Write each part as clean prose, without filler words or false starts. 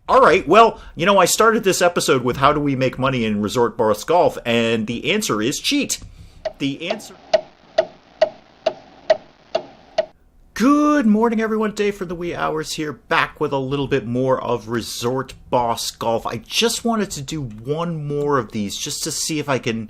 All right, well, I started this episode with how do we make money in resort boss golf, and the answer is cheat. The answer. Good morning, everyone. Dave from the wee hours here, back with a little bit more of Resort Boss Golf. I just wanted to do one more of these just to see if I can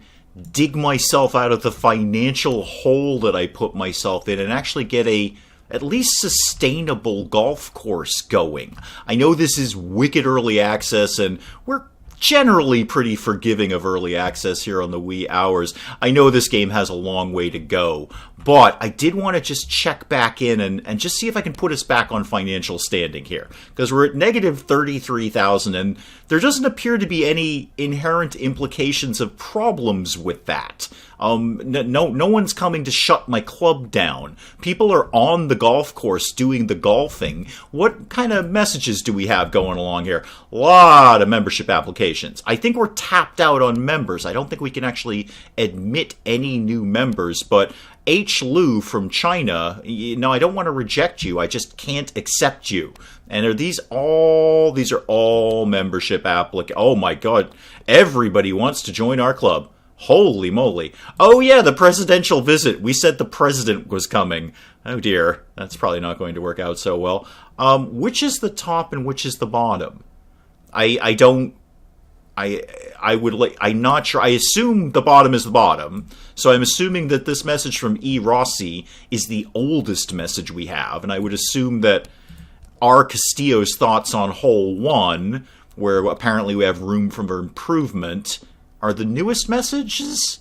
dig myself out of the financial hole that I put myself in and actually get a at least sustainable golf course going. I know this is wicked early access, and we're generally pretty forgiving of early access here on the wee hours. I know this game has a long way to go, but I did want to just check back in and just see if I can put us back on financial standing here, because we're at negative 33,000, and there doesn't appear to be any inherent implications of problems with that. No one's coming to shut my club down. People are on the golf course doing the golfing. What kind of messages do we have going along here? A lot of membership applications. I think we're tapped out on members. I don't think we can actually admit any new members, but H. Lu from China, I don't want to reject you. I just can't accept you. And are these are all membership applications. Oh my God. Everybody wants to join our club. Holy moly. Oh yeah, the presidential visit. We said the president was coming. Oh dear, that's probably not going to work out so well. Which is the top and which is the bottom? I'm not sure. I assume the bottom is the bottom. So I'm assuming that this message from E. Rossi is the oldest message we have. And I would assume that R. Castillo's thoughts on hole 1, where apparently we have room for improvement, are the newest messages?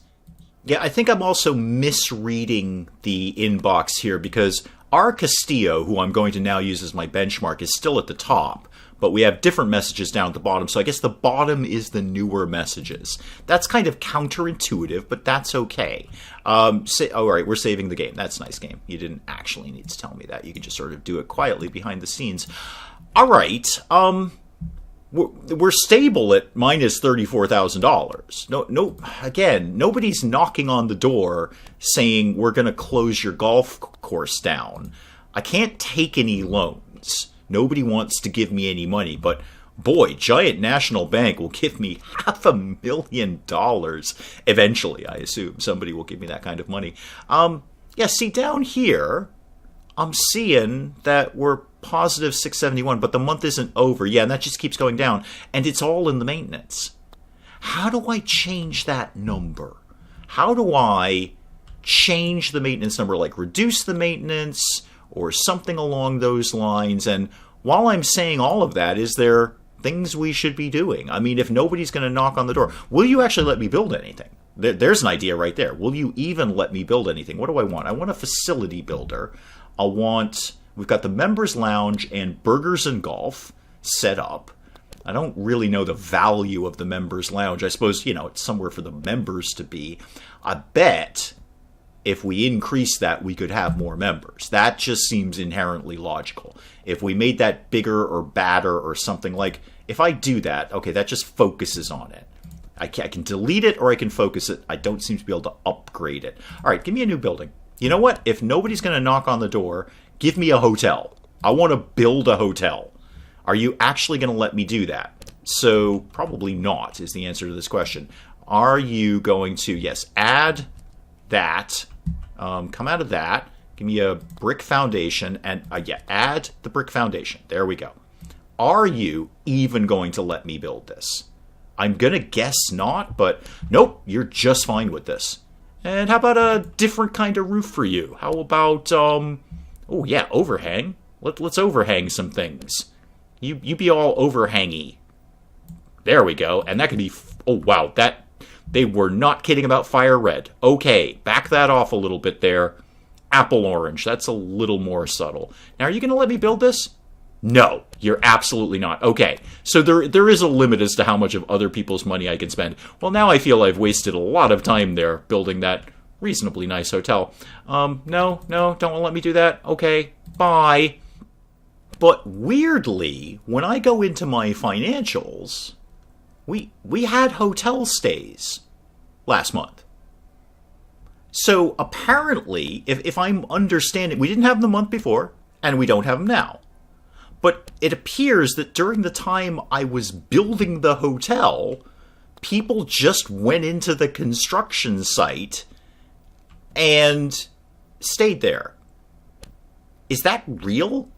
Yeah, I think I'm also misreading the inbox here, because R. Castillo, who I'm going to now use as my benchmark, is still at the top, but we have different messages down at the bottom, so I guess the bottom is the newer messages. That's kind of counterintuitive, but that's okay. All right, we're saving the game. That's a nice game. You didn't actually need to tell me that. You could just sort of do it quietly behind the scenes. All right, we're stable at minus $34,000. No. Again, nobody's knocking on the door saying we're going to close your golf course down. I can't take any loans. Nobody wants to give me any money, but boy, Giant National Bank will give me $500,000 eventually. I assume somebody will give me that kind of money. Yeah, see down here, I'm seeing that we're positive 671, but the month isn't over. Yeah, and that just keeps going down, and it's all in the maintenance. How do I change that number? How do I change the maintenance number, like reduce the maintenance or something along those lines? And while I'm saying all of that, is there things we should be doing? I mean, if nobody's going to knock on the door, will you actually let me build anything? There's an idea right there. Will you even let me build anything? What do I want? I want a facility builder. We've got the members lounge and burgers and golf set up. I don't really know the value of the members lounge. I suppose, it's somewhere for the members to be. I bet if we increase that, we could have more members. That just seems inherently logical. If we made that bigger or badder or something, like, if I do that, okay, that just focuses on it. I can delete it or I can focus it. I don't seem to be able to upgrade it. All right, give me a new building. You know what? If nobody's going to knock on the door, give me a hotel. I want to build a hotel. Are you actually going to let me do that? So probably not is the answer to this question. Are you going to, yes, add that, come out of that, give me a brick foundation, and add the brick foundation. There we go. Are you even going to let me build this? I'm going to guess not, but nope, you're just fine with this. And how about a different kind of roof for you? How about, overhang. Let's overhang some things. You be all overhangy. There we go. And that could be, they were not kidding about fire red. Okay, back that off a little bit there. Apple orange, that's a little more subtle. Now, are you going to let me build this? No, you're absolutely not. Okay, so there is a limit as to how much of other people's money I can spend. Well, now I feel I've wasted a lot of time there building that reasonably nice hotel. No, don't want to let me do that. Okay, bye. But weirdly, when I go into my financials, we had hotel stays last month. So apparently, if I'm understanding, we didn't have them the month before, and we don't have them now. But it appears that during the time I was building the hotel, people just went into the construction site and stayed there. Is that real?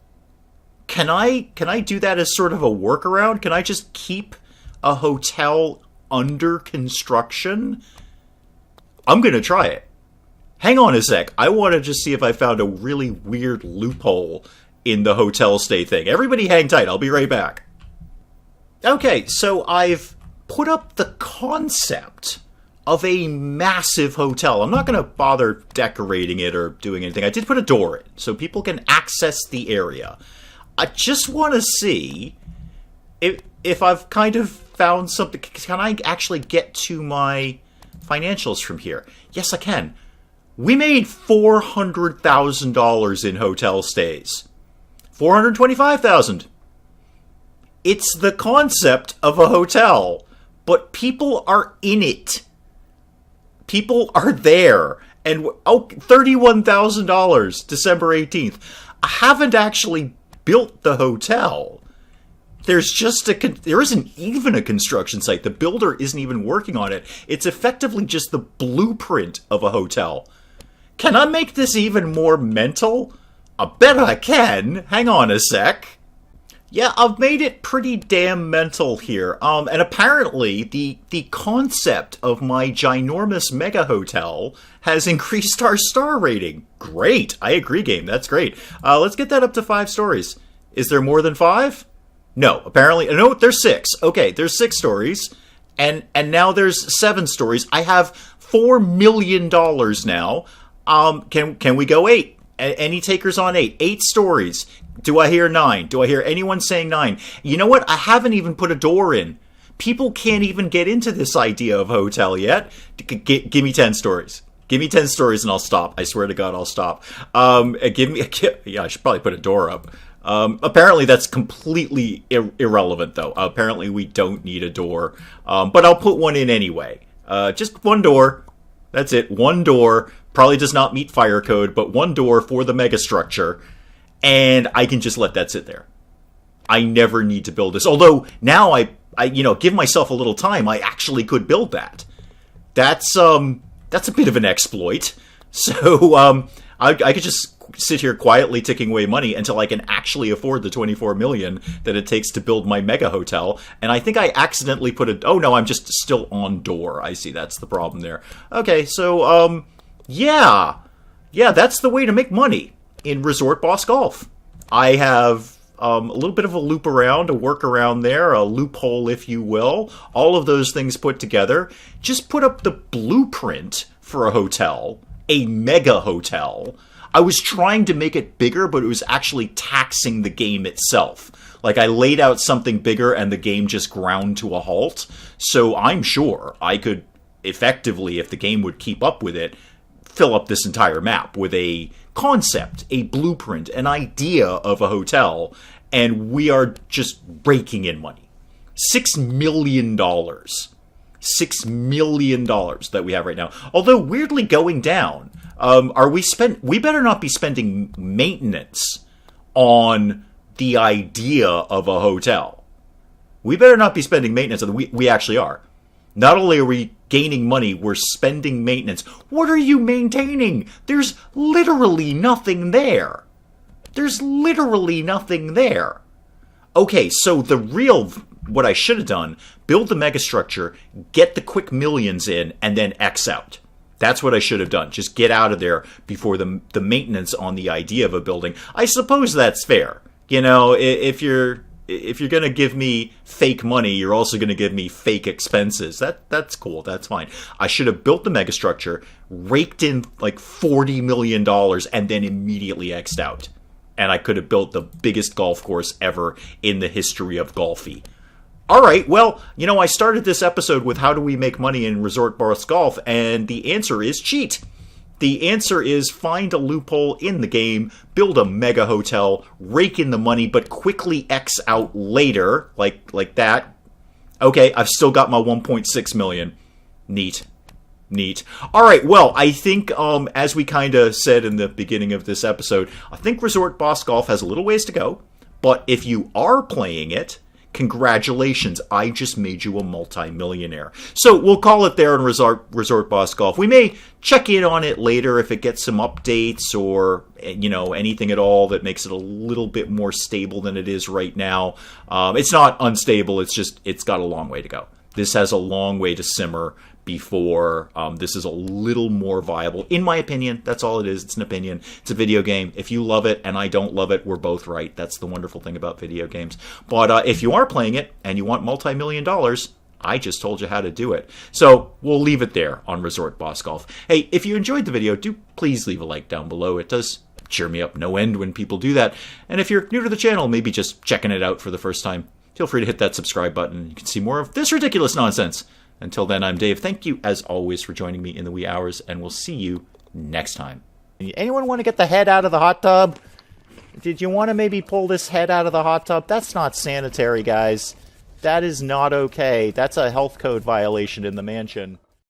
Can I do that as sort of a workaround? Can I just keep a hotel under construction? I'm going to try it. Hang on a sec. I want to just see if I found a really weird loophole in the hotel stay thing. Everybody hang tight. I'll be right back. Okay, so I've put up the concept of a massive hotel. I'm not going to bother decorating it or doing anything. I did put a door in so people can access the area. I just want to see if I've kind of found something. Can I actually get to my financials from here? Yes, I can. We made $400,000 in hotel stays. $425,000. It's the concept of a hotel, but people are in it. People are there. And, $31,000, December 18th. I haven't actually built the hotel. There isn't even a construction site. The builder isn't even working on it. It's effectively just the blueprint of a hotel. Can I make this even more mental? I bet I can. Hang on a sec. Yeah, I've made it pretty damn mental here. And apparently, the concept of my ginormous mega hotel has increased our star rating. Great. I agree, game. That's great. Let's get that up to 5 stories. Is there more than 5? No. Apparently, no, there's 6. Okay, there's 6 stories. And now there's 7 stories. I have $4 million now. Can we go 8? Any takers on 8? 8 stories. Do I hear 9? Do I hear anyone saying 9? You know what? I haven't even put a door in. People can't even get into this idea of hotel yet. Give me 10 stories. Give me 10 stories and I'll stop. I swear to God, I'll stop. Yeah, I should probably put a door up. Apparently that's completely irrelevant though. Apparently we don't need a door. But I'll put one in anyway. Just one door. That's it. One door. Probably does not meet fire code, but one door for the megastructure. And I can just let that sit there. I never need to build this. Although now I give myself a little time, I actually could build that. That's a bit of an exploit. So I could just sit here quietly ticking away money until I can actually afford the $24 million that it takes to build my mega hotel. And I think I accidentally put oh no, I'm just still on door. I see, that's the problem there. Okay, so yeah, that's the way to make money in Resort Boss Golf. I have a little bit of a loop around, a workaround there, a loophole, if you will. All of those things put together. Just put up the blueprint for a hotel, a mega hotel. I was trying to make it bigger, but it was actually taxing the game itself. Like, I laid out something bigger and the game just ground to a halt. So I'm sure I could effectively, if the game would keep up with it, fill up this entire map with a concept, a blueprint, an idea of a hotel, and we are just raking in money. $6 million. $6 million that we have right now. Although weirdly going down. We better not be spending maintenance on the idea of a hotel. We better not be spending maintenance. We actually are. Not only are we gaining money, we're spending maintenance. What are you maintaining? There's literally nothing there. There's literally nothing there. Okay, so what I should have done, build the megastructure, get the quick millions in, and then X out. That's what I should have done. Just get out of there before the maintenance on the idea of a building. I suppose that's fair. You know, if you're going to give me fake money, you're also going to give me fake expenses. That's cool. That's fine. I should have built the megastructure, raked in like $40 million, and then immediately X'd out. And I could have built the biggest golf course ever in the history of golfy. All right, well, I started this episode with how do we make money in Resort Boss Golf, and the answer is cheat. The answer is find a loophole in the game, build a mega hotel, rake in the money, but quickly X out later, like that. Okay, I've still got my 1.6 million. Neat. All right, well, I think, as we kind of said in the beginning of this episode, I think Resort Boss Golf has a little ways to go. But if you are playing it, congratulations, I just made you a multi-millionaire. So we'll call it there on Resort Boss Golf. We may check in on it later if it gets some updates or, you know, anything at all that makes it a little bit more stable than it is right now. It's not unstable, it's just, it's got a long way to go. This has a long way to simmer before this is a little more viable. In my opinion, that's all it is. It's an opinion. It's a video game. If you love it and I don't love it, we're both right. That's the wonderful thing about video games. But if you are playing it and you want multi-million dollars, I just told you how to do it. So we'll leave it there on Resort Boss Golf. Hey, if you enjoyed the video, do please leave a like down below. It does cheer me up no end when people do that. And if you're new to the channel, maybe just checking it out for the first time, feel free to hit that subscribe button. You can see more of this ridiculous nonsense. Until then, I'm Dave. Thank you, as always, for joining me in the wee hours, and we'll see you next time. Anyone want to get the head out of the hot tub? Did you want to maybe pull this head out of the hot tub? That's not sanitary, guys. That is not okay. That's a health code violation in the mansion.